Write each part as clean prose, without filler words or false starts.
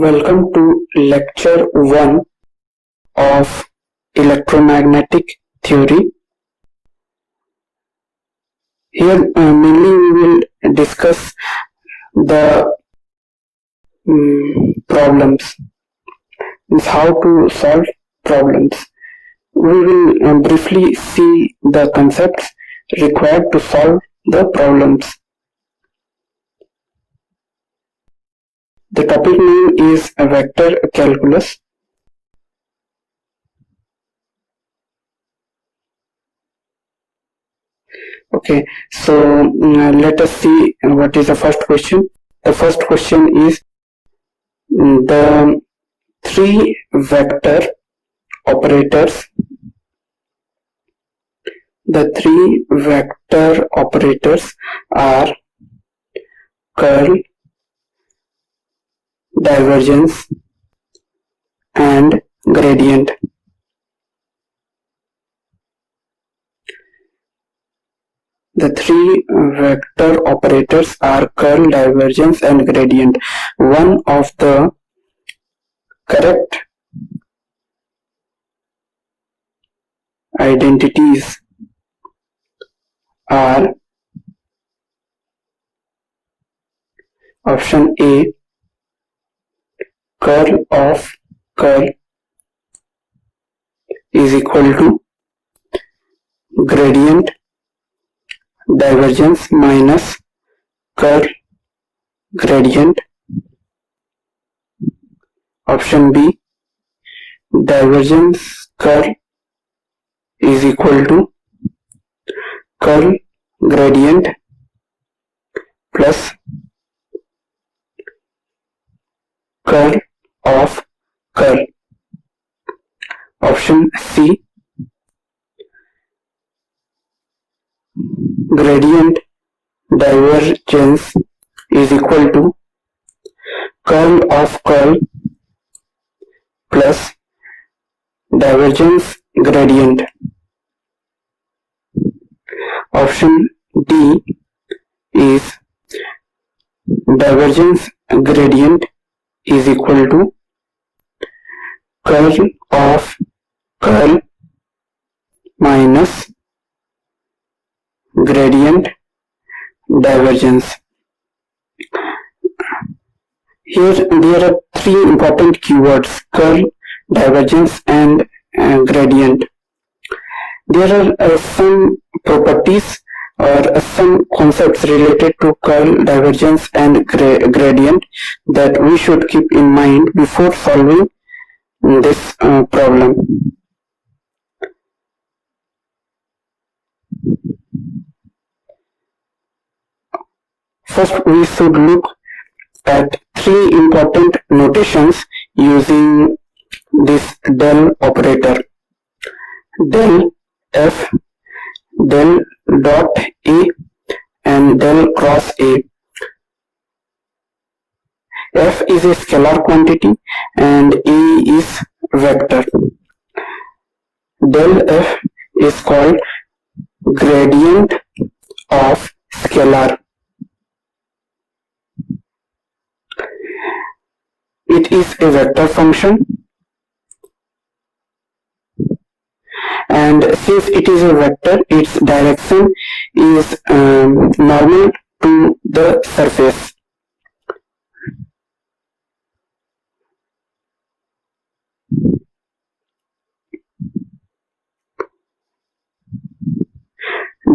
Welcome to lecture 1 of Electromagnetic Theory. Here mainly we will discuss the problems, means how to solve problems. We will briefly see the concepts required to solve the problems. The topic name is vector calculus. Okay, so let us see what is the first question. The first question is the three vector operators. The three vector operators are curl, divergence, and gradient. The three vector operators are curl, divergence, and gradient. One of the correct identities are option A, curl of curl is equal to gradient divergence minus curl gradient. Option B, divergence curl is equal to curl gradient plus curl of curl. Option C, gradient divergence is equal to curl of curl plus divergence gradient. Option D is divergence gradient is equal to curl of curl minus gradient divergence. Here there are three important keywords: curl, divergence, and gradient. There are some properties or some concepts related to curl, divergence, and gradient that we should keep in mind before solving this problem. First, we should look at three important notations using this del operator: del f, del dot a, and del cross a. F is a scalar quantity and a is vector. Del f is called gradient of scalar. It is a vector function, and since it is a vector, its direction is normal to the surface.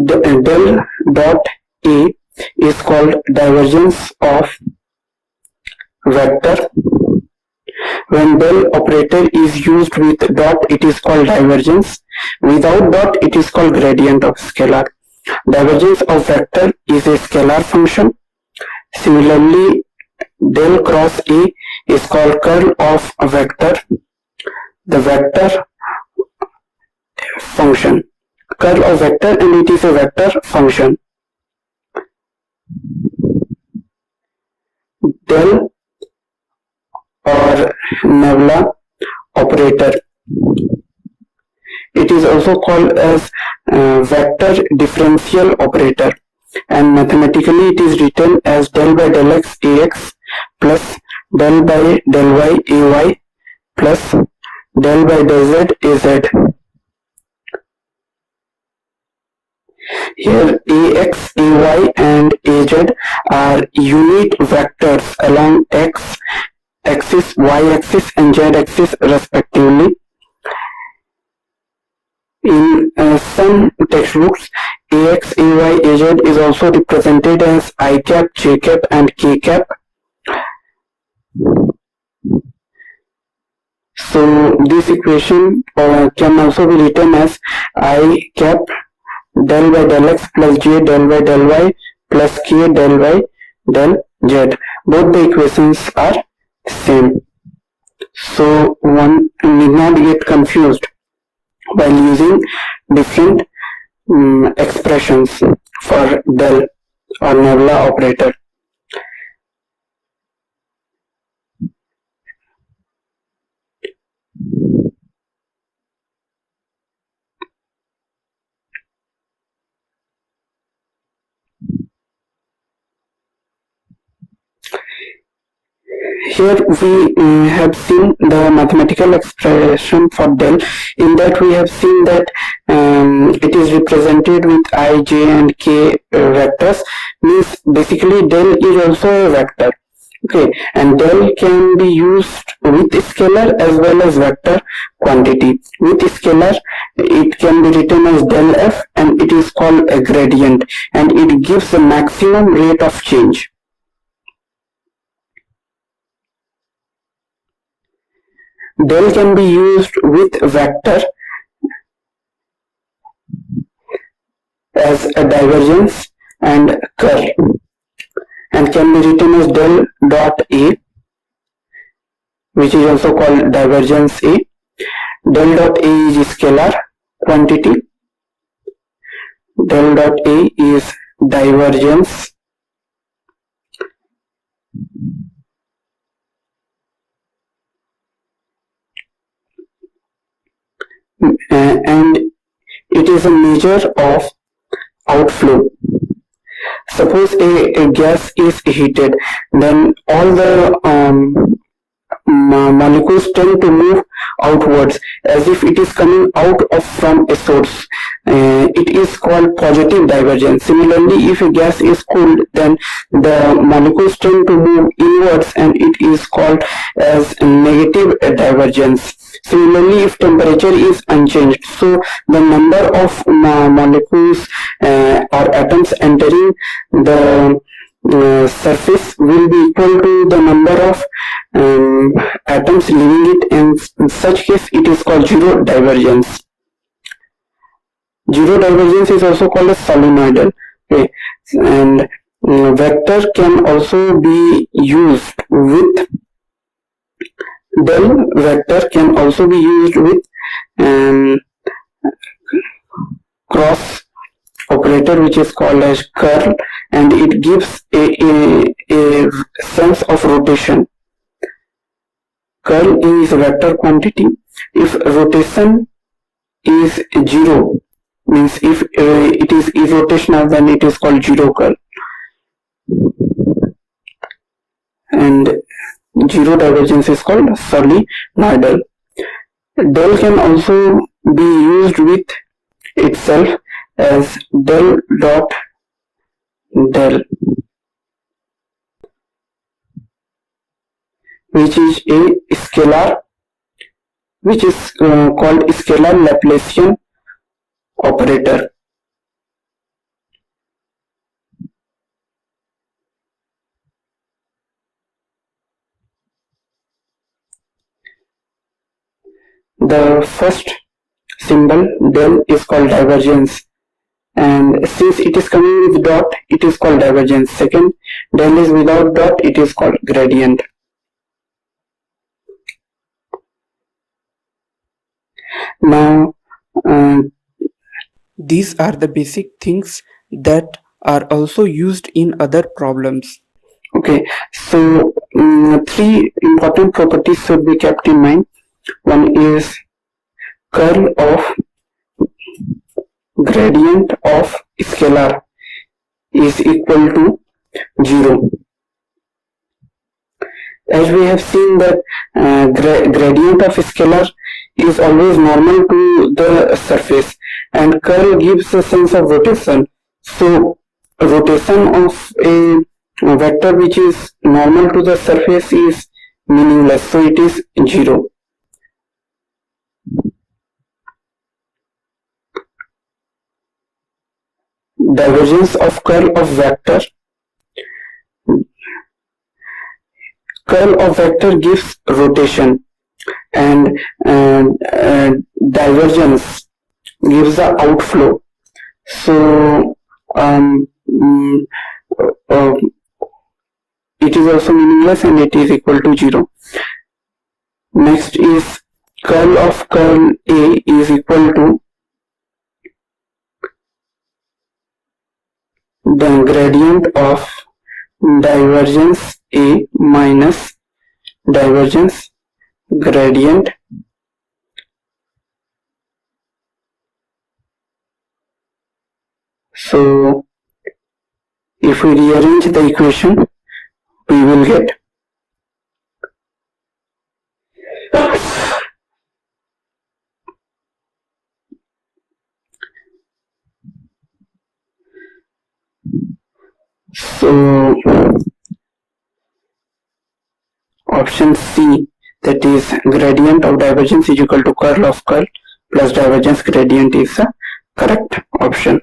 Del dot A is called divergence of vector. When del operator is used with dot, it is called divergence. Without dot, it is called gradient of scalar. Divergence of vector is a scalar function. Similarly, del cross A is called curl of a vector, the vector function. Curl of vector, and it is a vector function. Del or nabla operator, it is also called as vector differential operator, and mathematically it is written as del by del x ax plus del by del y ay plus del by del z az. Here ax, ay and az are unit vectors along x axis, y axis and z axis respectively. In some textbooks, ax, ay, az is also represented as I cap, j cap and k cap. So this equation can also be written as I cap del by del x plus j del by del y plus k del by del z. Both the equations are same. So one need not get confused while using different expressions for del or nebula operator. Here we have seen the mathematical expression for del. In that we have seen that it is represented with I, j and k vectors. Means basically del is also a vector. Okay, and del can be used with scalar as well as vector quantity. With scalar, it can be written as del f and it is called a gradient and it gives the maximum rate of change. Del can be used with vector as a divergence and curl and can be written as del dot A, which is also called divergence A. Del dot A is scalar quantity. Del dot A is divergence. And it is a measure of outflow. Suppose a gas is heated, then all the molecules tend to move outwards as if it is coming out of from a source. It is called positive divergence. Similarly, if a gas is cooled, then the molecules tend to move inwards and it is called as negative divergence. Similarly, if temperature is unchanged, so the number of molecules or atoms entering the surface will be equal to the number of atoms leaving it, and in such case it is called zero divergence. Zero divergence is also called as solenoidal. Okay, and vector can also be used with del vector can also be used with cross operator, which is called as curl, and it gives a sense of rotation. Curl is vector quantity. If rotation is zero, means if it is irrotational, then it is called zero curl. And zero divergence is called solenoidal. Del can also be used with itself as del dot del, which is a scalar, which is called scalar Laplacian operator. The first symbol del is called divergence, and since it is coming with dot, it is called divergence. Second, del is without dot, it is called gradient. Now these are the basic things that are also used in other problems. Okay, so three important properties should be kept in mind. One is curl of gradient of scalar is equal to 0. as we have seen that gradient of scalar is always normal to the surface, and curl gives a sense of rotation. So rotation of a vector which is normal to the surface is meaningless, so it is 0. Divergence of curl of vector. Curl of vector gives rotation, and divergence gives the outflow. So it is also meaningless and it is equal to 0. Next is curl of curl A is equal to the gradient of divergence A minus divergence gradient. So if we rearrange the equation, we will get so option C, that is gradient of divergence is equal to curl of curl plus divergence gradient, is the correct option.